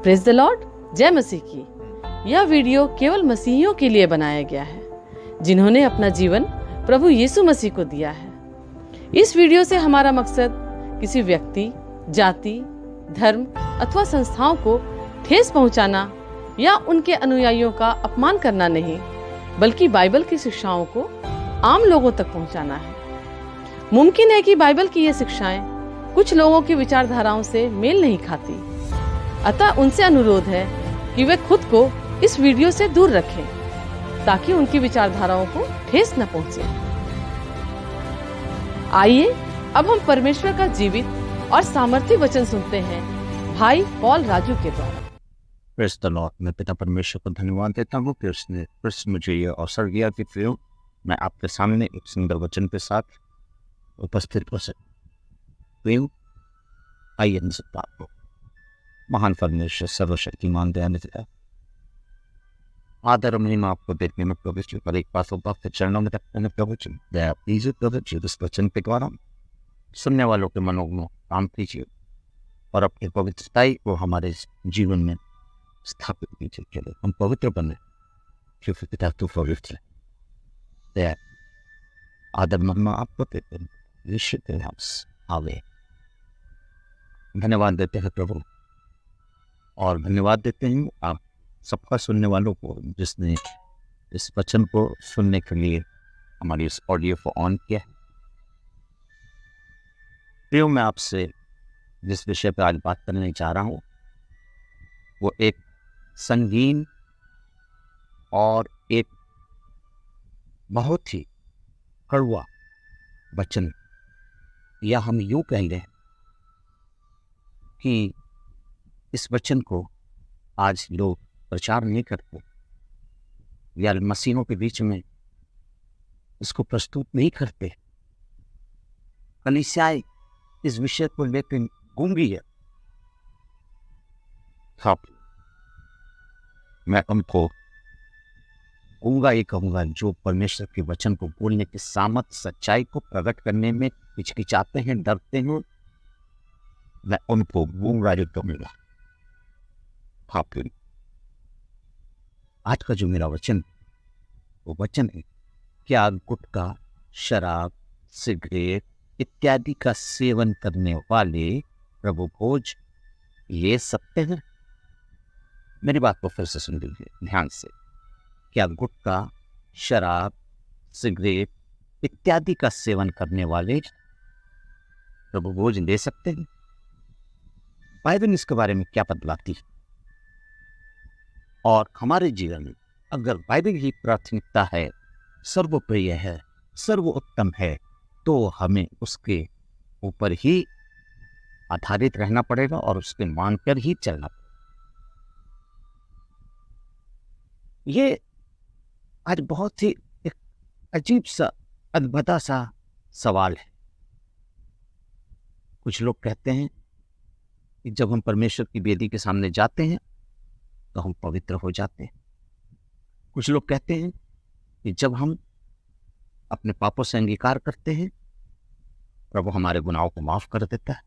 Praise the Lord, जय मसीह की। यह वीडियो केवल मसीहियों के लिए बनाया गया है जिन्होंने अपना जीवन प्रभु यीशु मसीह को दिया है। इस वीडियो से हमारा मकसद किसी व्यक्ति, जाति, धर्म अथवा संस्थाओं को ठेस पहुंचाना या उनके अनुयायियों का अपमान करना नहीं, बल्कि बाइबल की शिक्षाओं को आम लोगों तक पहुंचाना है। मुमकिन है कि बाइबल की ये शिक्षाएं कुछ लोगों की विचारधाराओं से मेल नहीं खाती, अतः उनसे अनुरोध है कि वे खुद को इस वीडियो से दूर रखें ताकि उनकी विचारधाराओं को ठेस न पहुंचे। आइए अब हम परमेश्वर का जीवित और सामर्थी वचन सुनते हैं भाई पॉल राजू के द्वारा। Praise the Lord. मैं पिता परमेश्वर को धन्यवाद देता हूँ कि उसने फिर मुझे ये अवसर दिया कि फिर मैं आपके सामने एक सुंदर वचन के साथ उपस्थित हो सकूं। आइए इन सब बात को महान परमेश्वर सर्वशक्तिमान दयानिधि आदर और महिमा आपको देखने में प्रभु पर एक पास भक्त चरणों में रखते हैं। प्रभु दया कीजिए प्रभु जी, इस वचन के द्वारा सुनने वालों के मनों में काम कीजिए और अपनी पवित्रताई को हमारे जीवन में स्थापित कीजिए। चलो हम पवित्र बने क्योंकि पिता तू पवित्र है। दया आदर महिमा आपको देते हैं यीशु के नाम से, आमीन। धन्यवाद देते हैं प्रभु और धन्यवाद देते हैं आप सबका सुनने वालों को जिसने इस वचन को सुनने के लिए हमारी इस ऑडियो को ऑन किया है। प्रियो, मैं आपसे जिस विषय पर आज बात करने जा रहा हूँ वो एक संगीन और एक बहुत ही कड़वा वचन, या हम यूँ कह लें कि इस वचन को आज लोग प्रचार नहीं करते या मसीहों के बीच में इसको प्रस्तुत नहीं करते। कलीसियाएं इस विषय को लेकर गूंगी है। मैं उनको गूंगा ये कहूँगा जो परमेश्वर के वचन को बोलने की सामर्थ, सच्चाई को प्रकट करने में हिचकिचाते हैं, डरते हैं। मैं उनको गूंगा जो कहूँगा। आज का जो मेरा वचन वो वचन है, क्या गुटखा, शराब, सिगरेट इत्यादि का सेवन करने वाले प्रभु भोज ले सकते हैं? मेरी बात को फिर से सुन लीजिए ध्यान से। क्या गुटखा, शराब, सिगरेट इत्यादि का सेवन करने वाले प्रभु भोज ले सकते हैं? बाइबल इसके बारे में क्या बतलाती है? और हमारे जीवन में अगर बाइबल की प्राथमिकता है, सर्वप्रिय है, सर्वोत्तम है, तो हमें उसके ऊपर ही आधारित रहना पड़ेगा और उसके मानकर ही चलना पड़ेगा। ये आज बहुत ही एक अजीब सा, अद्भुत सा सवाल है। कुछ लोग कहते हैं कि जब हम परमेश्वर की वेदी के सामने जाते हैं तो हम पवित्र हो जाते हैं। कुछ लोग कहते हैं कि जब हम अपने पापों से अंगीकार करते हैं प्रभु हमारे गुनाहों को माफ कर देता है।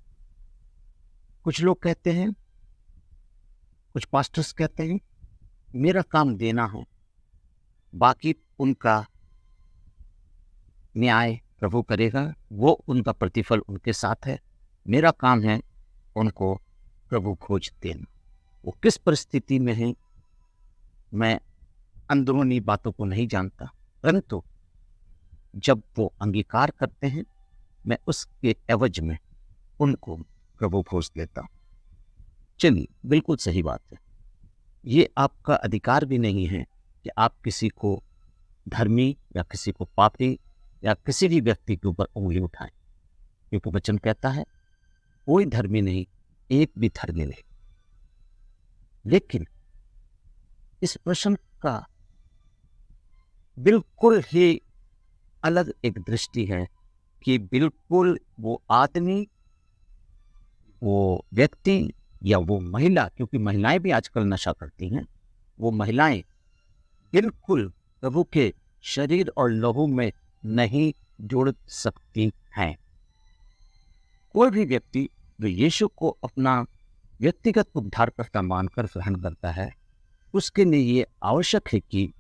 कुछ लोग कहते हैं, कुछ पास्टर्स कहते हैं मेरा काम देना है, बाकी उनका न्याय प्रभु करेगा, वो उनका प्रतिफल उनके साथ है। मेरा काम है उनको प्रभु खोज देना। वो किस परिस्थिति में है मैं अंदरूनी बातों को नहीं जानता, परंतु जब वो अंगीकार करते हैं मैं उसके एवज में उनको प्रभु खोज देता हूँ। चलिए, बिल्कुल सही बात है। ये आपका अधिकार भी नहीं है कि आप किसी को धर्मी या किसी को पापी या किसी भी व्यक्ति के ऊपर उंगली उठाएं, क्योंकि वचन कहता है कोई धर्मी नहीं, एक भी धर्मी नहीं। लेकिन इस प्रश्न का बिल्कुल ही अलग एक दृष्टि है कि बिल्कुल वो आदमी, वो व्यक्ति या वो महिला, क्योंकि महिलाएं भी आजकल नशा करती हैं, वो महिलाएं बिल्कुल प्रभु के शरीर और लहू में नहीं जुड़ सकती हैं। कोई भी व्यक्ति जो यीशु को अपना व्यक्तिगत उद्धारकर्ता मानकर ग्रहण करता है, उसके लिए ये आवश्यक है कि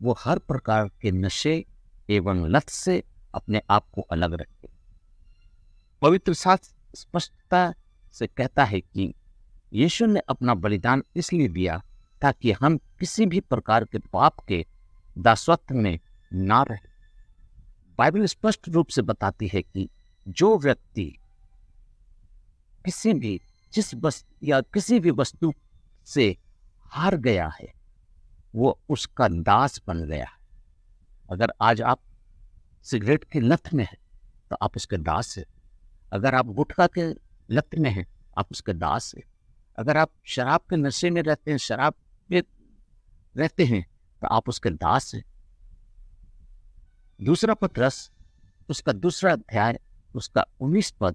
वो हर प्रकार के नशे एवं लत से अपने आप को अलग रखे। पवित्र शास्त्र स्पष्टता से कहता है कि यीशु ने अपना बलिदान इसलिए दिया ताकि हम किसी भी प्रकार के पाप के दासत्व में ना रहे। बाइबल स्पष्ट रूप से बताती है कि जो व्यक्ति किसी भी वस्तु से हार गया है, वो उसका दास बन गया है। अगर आज आप सिगरेट के लत में हैं तो आप उसके दास हैं। अगर आप गुटखा के लत में हैं, आप उसके दास हैं। अगर आप शराब के नशे में रहते हैं, शराब में रहते हैं, तो आप उसके दास हैं। दूसरा पत्रस उसका 2 अध्याय उसका 19 पद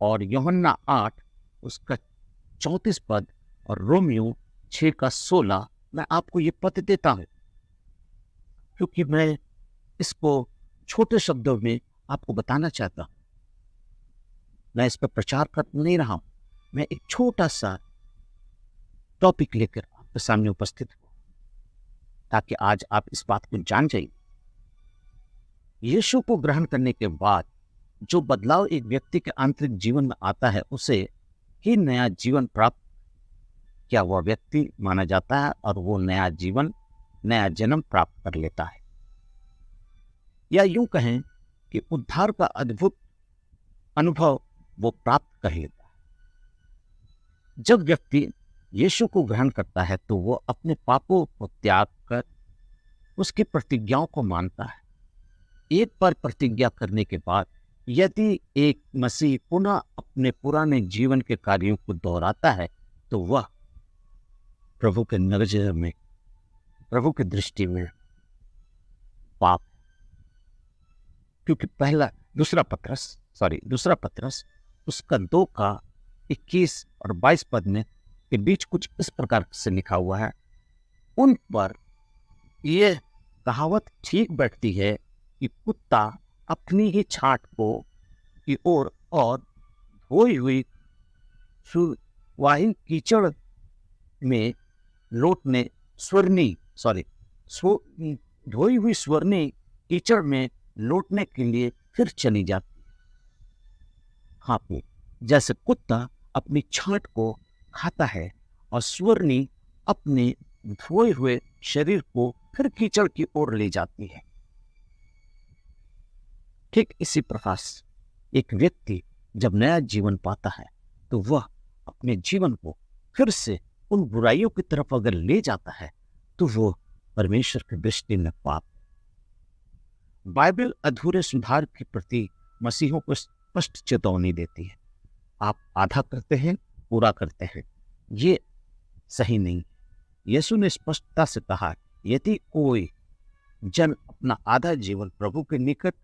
और यूहन्ना 8 उसका 34 पद और रोमियो 6 का 16 मैं आपको ये पद देता हूं, क्योंकि मैं इसको छोटे शब्दों में आपको बताना चाहता हूं। मैं इस पर प्रचार कर नहीं रहा हूं, मैं एक छोटा सा टॉपिक लेकर आपके सामने उपस्थित हूं ताकि आज आप इस बात को जान जाइए। यीशु को ग्रहण करने के बाद जो बदलाव एक व्यक्ति के आंतरिक जीवन में आता है, उसे ही नया जीवन प्राप्त क्या वह व्यक्ति माना जाता है और वो नया जन्म प्राप्त कर लेता है। या यूं कहें कि उद्धार का अद्भुत अनुभव वो प्राप्त कर लेता है। जब व्यक्ति यीशु को ग्रहण करता है तो वो अपने पापों को त्याग कर उसकी प्रतिज्ञाओं को मानता है। एक बार प्रतिज्ञा करने के बाद यदि एक मसीह पुनः अपने पुराने जीवन के कार्यों को दोहराता है तो वह प्रभु के नजर में, प्रभु की दृष्टि में पाप। क्योंकि दूसरा पत्रस उसका 2 का 21 और 22 पद में के बीच कुछ इस प्रकार से लिखा हुआ है, उन पर यह कहावत ठीक बैठती है कि कुत्ता अपनी ही छांट की ओर और धोई हुई कीचड़ में लौटने धोई हुई स्वर्णी कीचड़ में लौटने के लिए फिर चली जाती। हाँ, जैसे कुत्ता अपनी छांट को खाता है और स्वर्णी अपने धोए हुए शरीर को फिर कीचड़ की ओर ले जाती है, ठीक इसी प्रकार एक व्यक्ति जब नया जीवन पाता है तो वह अपने जीवन को फिर से उन बुराइयों की तरफ अगर ले जाता है तो वो परमेश्वर की दृष्टि में पाप। बाइबल अधूरे सुधार के प्रति मसीहों को स्पष्ट चेतावनी देती है। आप आधा करते हैं, पूरा करते हैं, ये सही नहीं। यीशु ने स्पष्टता से कहा, यदि कोई जन अपना आधा जीवन प्रभु के निकट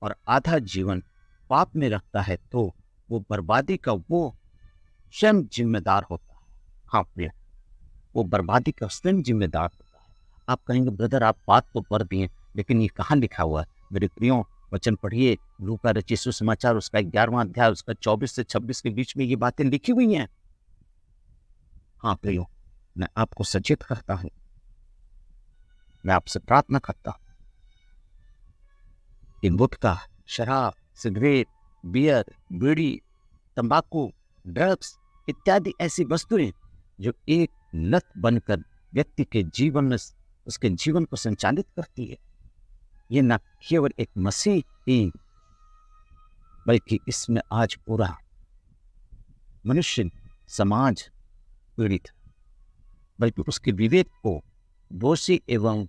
और आधा जीवन पाप में रखता है तो वो बर्बादी का वो स्वयं जिम्मेदार होता है। हाँ प्रिय, वो बर्बादी का स्वयं जिम्मेदार होता है। आप कहेंगे ब्रदर आप बात तो पढ़ दिए, लेकिन ये कहाँ लिखा हुआ है? मेरे प्रियो, वचन पढ़िए, लूका रचित सुसमाचार उसका 11वां अध्याय उसका 24 से 26 के बीच में ये बातें लिखी हुई हैं। हाँ प्रियो, मैं आपको सचेत करता हूं, मैं आपसे प्रार्थना करता हूं कि गुटखा, शराब, सिगरेट, बियर, बीड़ी, तंबाकू, ड्रग्स इत्यादि ऐसी वस्तुएं जो एक लत बनकर व्यक्ति के जीवन में उसके जीवन को संचालित करती है, ये न केवल एक मसीह ही बल्कि इसमें आज पूरा मनुष्य समाज पीड़ित, बल्कि उसके विवेक को दोषी एवं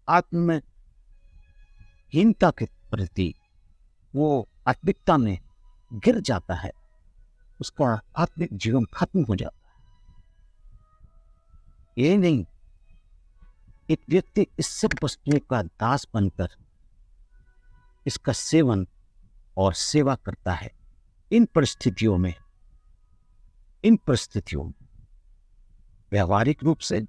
आत्महीनता के प्रति वो आत्मिकता में गिर जाता है, उसका आत्मिक जीवन खत्म हो जाता है। ये नहीं, एक व्यक्ति इस सब वस्तुओं का दास बनकर इसका सेवन और सेवा करता है। इन परिस्थितियों में व्यवहारिक रूप से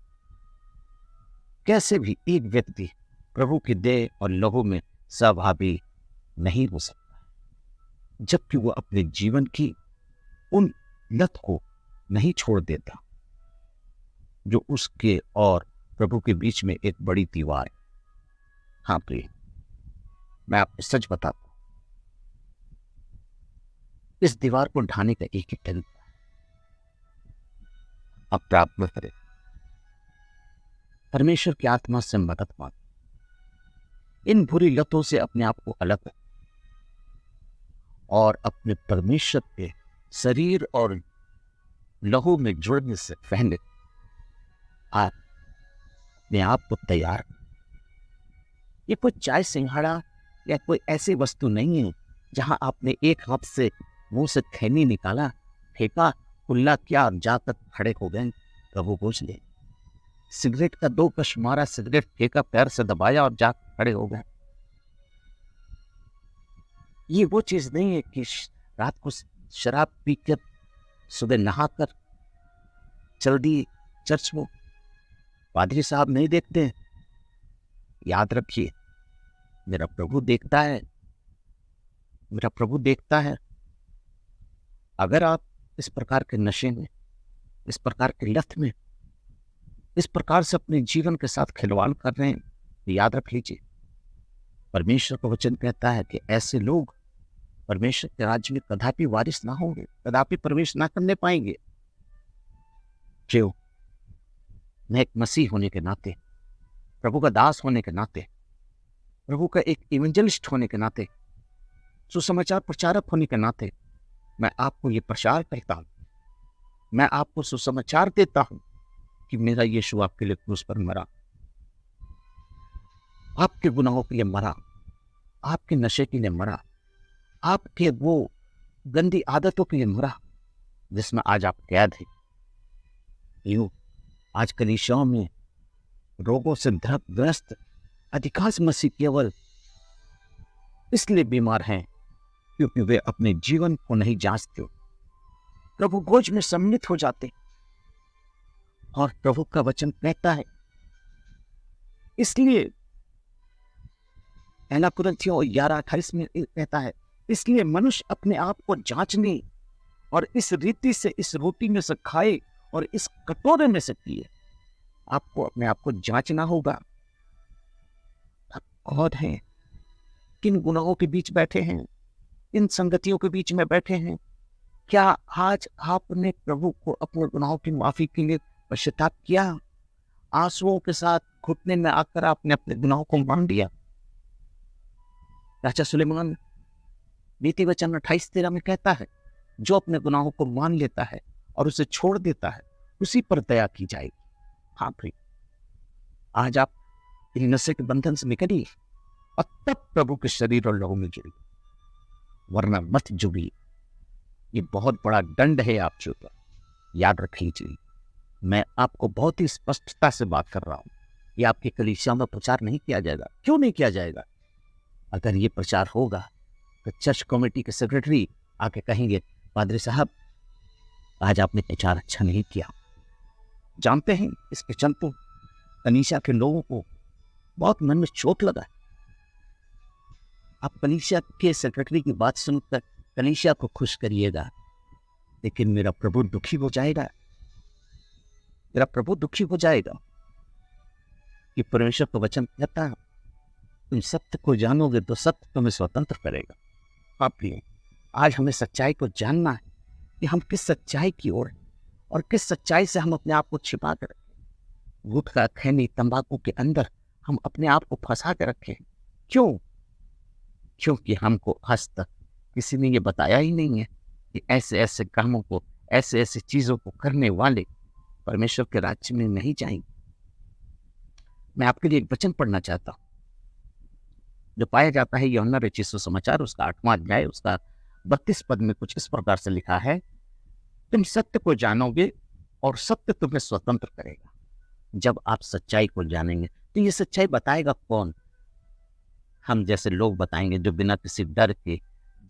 कैसे भी एक व्यक्ति प्रभु की देह और लहू में सहभागी नहीं हो सकता, जबकि वह अपने जीवन की उन लत को नहीं छोड़ देता, जो उसके और प्रभु के बीच में एक बड़ी दीवार है। हाँ प्रिय, मैं आपको सच बताता हूं, इस दीवार को ढाने का एक ही तरीका है, आप प्रार्थना करें, परमेश्वर की आत्मा से मदद मांगे, इन बुरी लतों से अपने आप को अलग करें और अपने परमेश्वर के शरीर और लहू में जुड़ने से पहले आप अपने आप को तैयार। ये कोई चाय सिंघाड़ा या कोई ऐसी वस्तु नहीं है जहां आपने एक हाथ से मुंह से खैनी निकाला, फेंका, कुल्ला किया और जाकर खड़े हो गए। प्रभु पूछ ले, सिगरेट का 2 कश मारा, सिगरेट फेंका, पैर से दबाया और जाकर खड़े हो गए। ये वो चीज नहीं है कि रात को शराब पीकर सुबह नहाकर चल दिए चर्च में, पादरी साहब नहीं देखते। याद रखिए, मेरा प्रभु देखता है, मेरा प्रभु देखता है। अगर आप इस प्रकार के नशे में, इस प्रकार के लत में, इस प्रकार से अपने जीवन के साथ खिलवाड़ कर रहे हैं, तो याद रख लीजिए, परमेश्वर का वचन कहता है कि ऐसे लोग परमेश्वर के राज्य में कदापि वारिस ना होंगे, कदापि प्रवेश ना करने पाएंगे। क्यों? मैं एक मसीह होने के नाते, प्रभु का दास होने के नाते, प्रभु का एक इवेंजलिस्ट होने के नाते, सुसमाचार प्रचारक होने के नाते मैं आपको ये प्रचार करता हूं, मैं आपको सुसमाचार देता हूं कि मेरा यीशु आपके लिए क्रूस पर मरा, आपके गुनाहों के लिए मरा, आपके नशे के लिए मरा, आपके वो गंदी आदतों के लिए मरा जिसमें आज आप कैद हैं। यूं आज कलीसियाओं में रोगों से ग्रस्त अधिकांश मसीह केवल इसलिए बीमार हैं क्योंकि वे अपने जीवन को नहीं जांचते, प्रभु गोज में सम्मिलित हो जाते। और प्रभु का वचन कहता है, इसलिए 1 कुरिन्थियों 11:28 में कहता है, इसलिए मनुष्य अपने आप को जांचने और इस रीति से इस रोटी में से खाए और इस कटोरे में से पिए। आपको अपने आप को जांचना होगा। आप कौन हैं? किन गुनाहों के बीच बैठे हैं? इन संगतियों के बीच में बैठे हैं? क्या आज आपने प्रभु को अपने गुनाहों की माफी के लिए पश्चाताप किया? आंसुओं के साथ घुटने में आकर आपने अपने गुनाहों को मान लिया? राजा सुलेमान नीति वचन 28:13 में कहता है, जो अपने गुनाहों को मान लेता है और उसे छोड़ देता है, उसी पर दया की जाएगी। हाँ भाई, आज आप इन नशे के बंधन से निकलिए और तब प्रभु के शरीर और लहू में जुड़िए, वरना मत जुड़िए। ये बहुत बड़ा दंड है आप जो, याद रख लीजिए। मैं आपको बहुत ही स्पष्टता से बात कर रहा हूं। ये आपकी कलीसिया में प्रचार नहीं किया जाएगा। क्यों नहीं किया जाएगा? अगर ये प्रचार होगा तो चर्च कमेटी के सेक्रेटरी आके कहेंगे, पादरी साहब आज आपने प्रचार अच्छा नहीं किया। जानते हैं, इसके चलते कलीसिया के लोगों को बहुत मन में चोट लगा। आप कलीसिया के सेक्रेटरी की बात सुनकर कलीसिया को खुश करिएगा, लेकिन मेरा प्रभु दुखी हो जाएगा। मेरा प्रभु दुखी हो जाएगा कि परमेश्वर का वचन कहता है, तुम सत्य को जानोगे तो सत्य तुम्हें स्वतंत्र करेगा। आप प्रिय, आज हमें सच्चाई को जानना है कि हम किस सच्चाई की ओर और किस सच्चाई से हम अपने आप को छिपा कर रखें। गुटखा, खैनी, तंबाकू के अंदर हम अपने आप को फंसा कर रखे। क्यों? क्योंकि हमको आज तक किसी ने ये बताया ही नहीं है कि ऐसे ऐसे कामों को, ऐसे ऐसी चीजों को करने वाले परमेश्वर के राज्य में नहीं जाएंगे। मैं आपके लिए एक वचन पढ़ना चाहता हूं जो पाया जाता है यूहन्ना रचित सुसमाचार, उसका 8वां अध्याय, उसका 32 पद में कुछ इस प्रकार से लिखा है, तुम सत्य को जानोगे और सत्य तुम्हें स्वतंत्र करेगा। जब आप सच्चाई को जानेंगे तो ये सच्चाई बताएगा कौन? हम जैसे लोग बताएंगे जो बिना किसी डर के,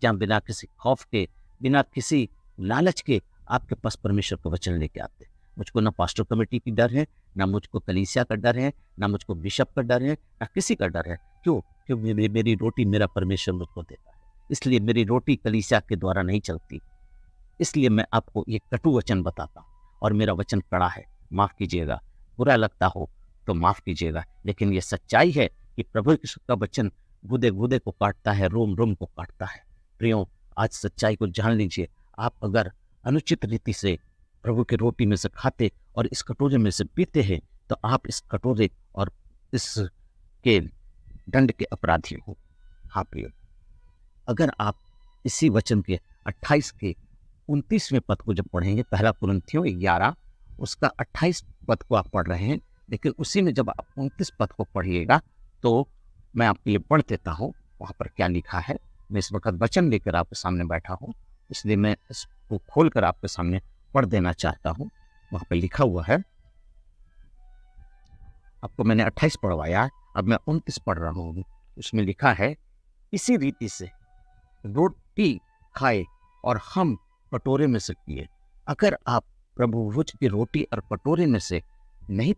या बिना किसी खौफ के, बिना किसी लालच के आपके पास परमेश्वर का वचन लेके आते। मुझको ना पास्टर कमेटी की डर है, ना मुझको कलीसिया का डर है, ना मुझको बिशप का डर है, ना किसी का डर है। क्यों? क्योंकि मेरी रोटी मेरा परमेश्वर मुझको देता है। इसलिए मेरी रोटी कलीसिया के द्वारा नहीं चलती। इसलिए मैं आपको ये कटु वचन बताता हूँ। और मेरा वचन कड़ा है, माफ़ कीजिएगा। बुरा लगता हो तो माफ़ कीजिएगा, लेकिन ये सच्चाई है कि प्रभु यीशु का वचन गुदे गुदे को काटता है, रोम रोम को काटता है। प्रियो, आज सच्चाई को जान लीजिए। आप अगर अनुचित रीति से प्रभु की रोटी में से खाते और इस कटोरे में से पीते हैं, तो आप इस कटोरे और इस के दंड के अपराधी हो। हाँ प्रियो, अगर आप इसी वचन के 28 के 29वें पद को जब पढ़ेंगे, पहला कुरिन्थियों 11 उसका 28 पद को आप पढ़ रहे हैं, लेकिन उसी में जब आप 29 पद को पढ़िएगा तो मैं आपके लिए पढ़ देता हूँ वहाँ पर क्या लिखा है। मैं इस वक्त वचन लेकर आपके सामने बैठा हूँ, इसलिए मैं इसको खोलकर आपके सामने पढ़ देना चाहता हूँ। वहाँ पर लिखा हुआ है, आपको मैंने 28 पढ़वाया, अब मैं 29 पढ़ रहा हूँ। उसमें लिखा है, इसी रीति से रोटी खाए और हम कटोरे में से पिए। अगर आप प्रभु भोज की रोटी और कटोरे में से नहीं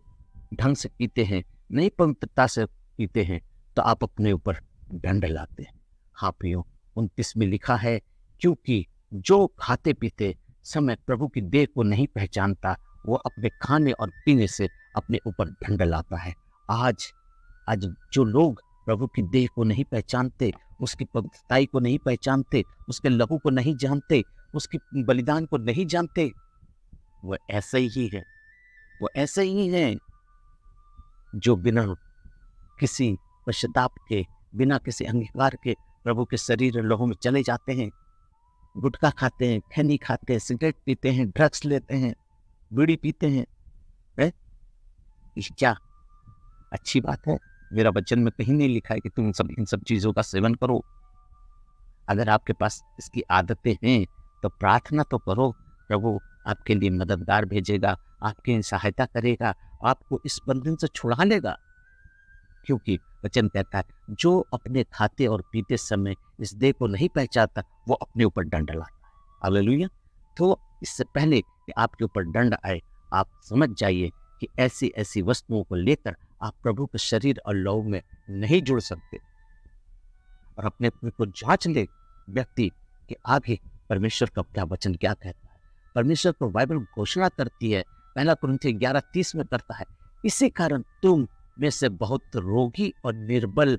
ढंग से पीते हैं, नहीं पवित्रता से पीते हैं, तो आप अपने ऊपर दंड लाते हैं। हाँ प्रियो, 29 में लिखा है, क्योंकि जो खाते पीते समय प्रभु की देह को नहीं पहचानता, वो अपने खाने और पीने से अपने ऊपर दंड लाता है। आज जो लोग प्रभु की देह को नहीं पहचानते, उसकी पवित्रताई को नहीं पहचानते, उसके लहू को नहीं जानते, उसकी बलिदान को नहीं जानते, वो ऐसे ही है, वो ऐसे ही है जो बिना किसी पश्चाताप के, बिना किसी अंगीकार के प्रभु के शरीर और लहू में चले जाते हैं। गुटखा खाते हैं, खैनी खाते हैं, सिगरेट पीते हैं, ड्रग्स लेते हैं, बीड़ी पीते हैं। क्या अच्छी बात है? मेरा वचन में कहीं नहीं लिखा है कि तुम इन सब चीज़ों का सेवन करो। अगर आपके पास इसकी आदतें हैं तो प्रार्थना तो करो, प्रभु आपके लिए मददगार भेजेगा, आपकी सहायता करेगा, आपको इस बंधन से छुड़ा लेगा। क्योंकि वचन कहता है, जो अपने खाते और पीते समय इस देह को नहीं पहचानता, वो अपने ऊपर दंड लाता है। हालेलुया। तो इससे पहले कि आपके ऊपर दंड आए, आप समझ जाइए कि ऐसी ऐसी वस्तुओं को लेकर आप प्रभु के शरीर और लहू में नहीं जुड़ सकते। और अपने को जांच ले व्यक्ति कि आगे परमेश्वर का क्या वचन क्या कहता है। परमेश्वर को बाइबल घोषणा करती है, पहला कुरिन्थियों 11:30 में करता है, इसी कारण तुम में से बहुत रोगी और निर्बल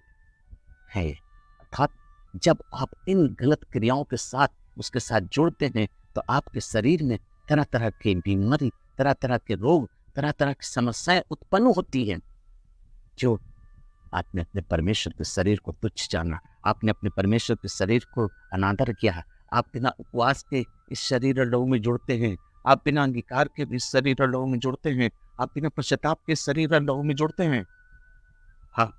है। अर्थात जब आप इन गलत क्रियाओं के साथ उसके साथ जुड़ते हैं, तो आपके शरीर में तरह तरह की बीमारी, तरह तरह के रोग, तरह तरह की समस्याएं उत्पन्न होती हैं। जो आपने अपने परमेश्वर के शरीर को तुच्छ जाना, आपने अपने परमेश्वर के शरीर को अनादर किया, आप बिना उपवास के इस शरीर और लहू में जुड़ते हैं, आप बिना अंगीकार के इस शरीर और लहू में जुड़ते हैं, आप बिना पश्चाताप के शरीर और लहू में जुड़ते हैं। हाँ,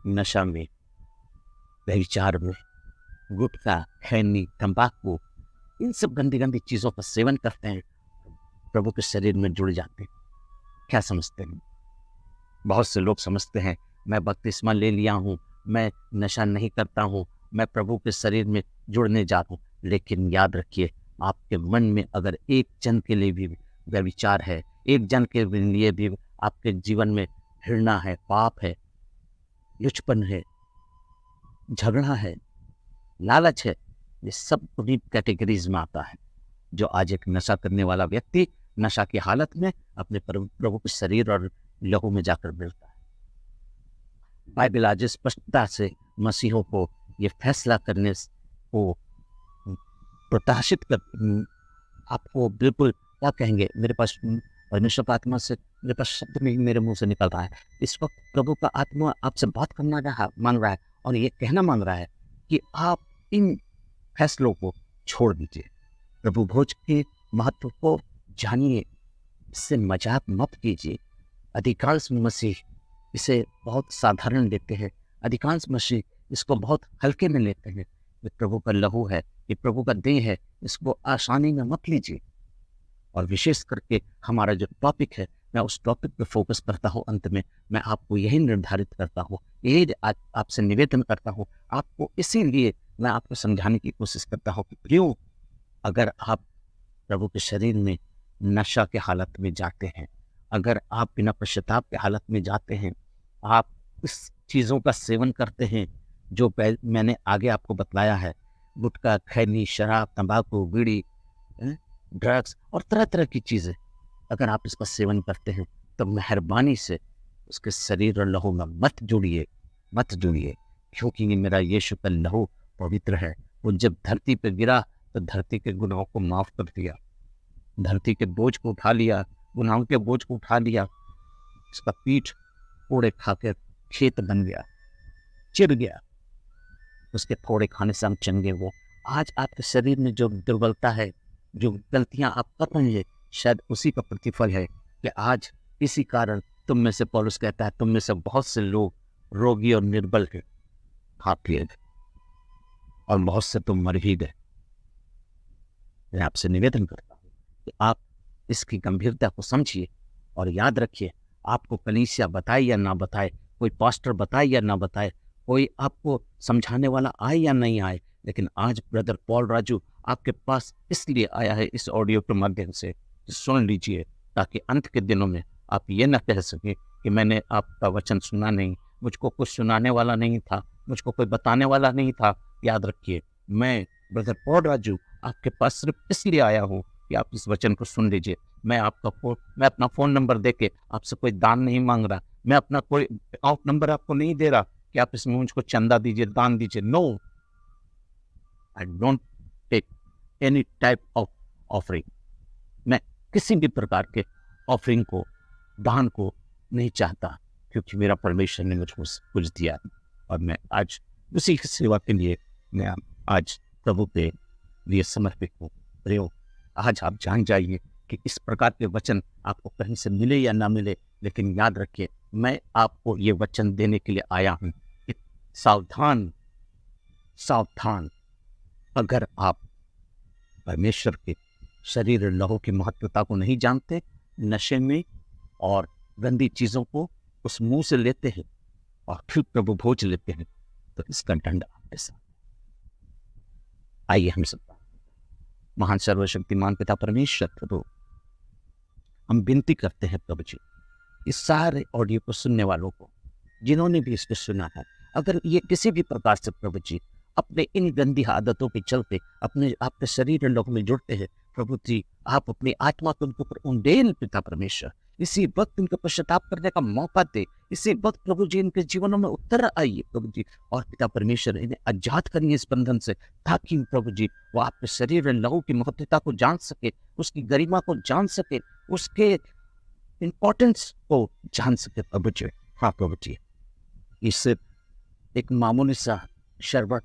नशा में, व्यभिचार में, गुटखा, खैनी, तंबाकू, इन सब गंदी गंदी चीज़ों का सेवन करते हैं, प्रभु के शरीर में जुड़ जाते हैं। क्या समझते हैं? बहुत से लोग समझते हैं, मैं बपतिस्मा ले लिया हूँ, मैं नशा नहीं करता हूँ, मैं प्रभु के शरीर में जुड़ने जा रहा हूँ। लेकिन याद रखिए, आपके मन में अगर एक जन के लिए भी व्यभिचार है, एक जन के लिए भी आपके जीवन में घृणा है, पाप है, लुचपन है, झगड़ा है, लालच है, ये सब पूरी कैटेगरीज में आता है। जो आज एक नशा करने वाला व्यक्ति नशा की हालत में अपने प्रभु के शरीर और लहू में जाकर मिलता है। बाइबल आज स्पष्टता से मसीहों को ये फैसला करने को प्रत्याशित कर, आपको बिल्कुल क्या कहेंगे, मेरे पास परमेश्वर का आत्मा से, मेरे पास शब्द में ही मेरे मुंह से निकल रहा है, इस वक्त प्रभु का आत्मा आपसे बात करना मांग रहा है और ये कहना मांग रहा है कि आप इन फैसलों को छोड़ दीजिए। प्रभु भोज के महत्व को जानिए, इससे मजाक मत कीजिए। अधिकांश मसीह इसे बहुत साधारण लेते हैं, अधिकांश मसीह इसको बहुत हल्के में लेते हैं। ये प्रभु का लहू है, ये प्रभु का देह है, इसको आसानी में मत लीजिए। और विशेष करके हमारा जो टॉपिक है, मैं उस टॉपिक पे फोकस करता हूँ। अंत में मैं आपको यही निर्धारित करता हूँ, यही आपसे निवेदन करता हूँ, आपको इसीलिए मैं आपको समझाने की कोशिश करता हूँ कि प्रियो, अगर आप प्रभु के शरीर में नशा के हालत में जाते हैं, अगर आप बिना पश्चाताप के हालत में जाते हैं, आप इस चीज़ों का सेवन करते हैं जो मैंने आगे आपको बतलाया है, गुटखा, खैनी, शराब, तंबाकू, बीड़ी, ड्रग्स और तरह तरह की चीज़ें, अगर आप इसका सेवन करते हैं तो मेहरबानी से उसके शरीर और लहू में मत जुड़िए, मत जुड़िए, क्योंकि ये मेरा यीशु का लहू पवित्र है। वो जब धरती पर गिरा तो धरती के गुनाहों को माफ कर दिया, धरती के बोझ को उठा लिया, गुनाहों के बोझ को उठा लिया। इसका पीठ फोड़े खाकर खेत बन गया, चिर गया। उसके फोड़े खाने से हम चंगे हो। आज आपके शरीर में जो दुर्बलता है, जो गलतियां आप कर रहे हैं, शायद उसी का प्रतिफल है कि आज इसी कारण तुम में से, पौलुस कहता है, तुम में से बहुत से लोग रोगी और निर्बल के खा पिए गए और बहुत से तुम मर भी गए। मैं आपसे निवेदन करता हूँ कि आप इसकी गंभीरता को समझिए और याद रखिए, आपको कलीसिया बताए या ना बताए, कोई पास्टर बताए या ना बताए, कोई आपको समझाने वाला आए या नहीं आए, लेकिन आज ब्रदर पॉल राजू आपके पास इसलिए आया है इस ऑडियो के माध्यम से, सुन लीजिए, ताकि अंत के दिनों में आप ये ना कह सकें कि मैंने आपका वचन सुना नहीं, मुझको कुछ सुनाने वाला नहीं था, मुझको कोई बताने वाला नहीं था। याद रखिए, मैं ब्रदर पॉल राजू आपके पास सिर्फ इसलिए आया हूँ कि आप इस वचन को सुन लीजिए। मैं अपना फ़ोन नंबर दे के आपसे कोई दान नहीं मांग रहा, मैं अपना कोई अकाउंट नंबर आपको नहीं दे रहा कि आप इसमें मुझको चंदा दीजिए, दान दीजिए। No, I don't take any type of offering. मैं किसी भी प्रकार के ऑफरिंग को, दान को नहीं चाहता, क्योंकि मेरा परमेश्वर ने मुझको कुछ दिया और मैं आज उसी की सेवा के लिए मैं आज प्रभु के लिए समर्पित हूँ। प्रियो, आज आप जान जाइए कि इस प्रकार के वचन आपको कहीं से मिले या ना मिले, लेकिन याद रखिए, मैं आपको ये वचन देने के लिए आया हूँ कि सावधान, सावधान। अगर आप परमेश्वर के शरीर और लहू की महत्वता को नहीं जानते, नशे में और गंदी चीज़ों को उस मुंह से लेते हैं और फिर प्रभु भोज लेते हैं, तो इसका दंड आपके साथ। आइए हम सब महान सर्वशक्तिमान पिता परमेश्वर प्रभु, हम विनती करते हैं प्रभु जी, इस सारे ऑडियो को सुनने वालों को, जिन्होंने भी इसको सुना है, अगर ये किसी भी प्रकार से प्रभु जी अपने इन गंदी आदतों के चलते अपने आपके शरीर और लहू में जुड़ते हैं, प्रभु जी आप अपनी आत्मा को उनके ऊपर उंडेल पिता परमेश्वर, इसी वक्त इनको पश्चाताप करने का मौका दे, इसी वक्त प्रभु जी इनके जीवनों में उत्तर आइए प्रभु जी, और पिता परमेश्वर इन्हें आजाद करिए इस बंधन से, ताकि प्रभु जी वो आपके शरीर और लहू की महत्वता को जान सके, उसकी गरिमा को जान सके, उसके इम्पोर्टेंस को जान सके प्रभु जी। हाँ प्रभु जी, इससे एक मामूली सा शरबत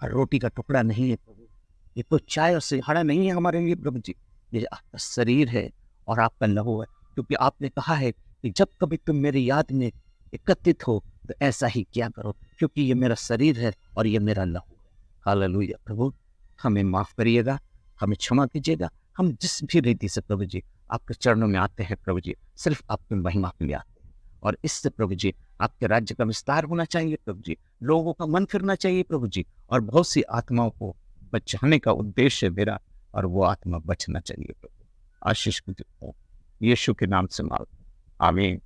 और रोटी का टुकड़ा नहीं है प्रभु, ये कोई चाय और सिंघाड़ा नहीं है हमारे लिए प्रभु जी, ये आपका शरीर है और आपका लहू है, क्योंकि आपने कहा है कि जब कभी तुम मेरी याद में एकत्रित हो तो ऐसा ही किया करो, क्योंकि ये मेरा शरीर है और ये मेरा लहू है। हालेलुया प्रभु, हमें माफ़ करिएगा, हमें क्षमा कीजिएगा, हम जिस भी रीति से प्रभु जी आपके चरणों में आते हैं प्रभु जी, सिर्फ आपकी महिमा के लिए आते हैं, और इससे प्रभु जी आपके राज्य का विस्तार होना चाहिए प्रभु जी, लोगों का मन फिरना चाहिए प्रभु जी, और बहुत सी आत्माओं को बचाने का उद्देश्य है मेरा, और वो आत्मा बचना चाहिए प्रभु। आशीष को यीशु के नाम से मांगता हूं, आमीन।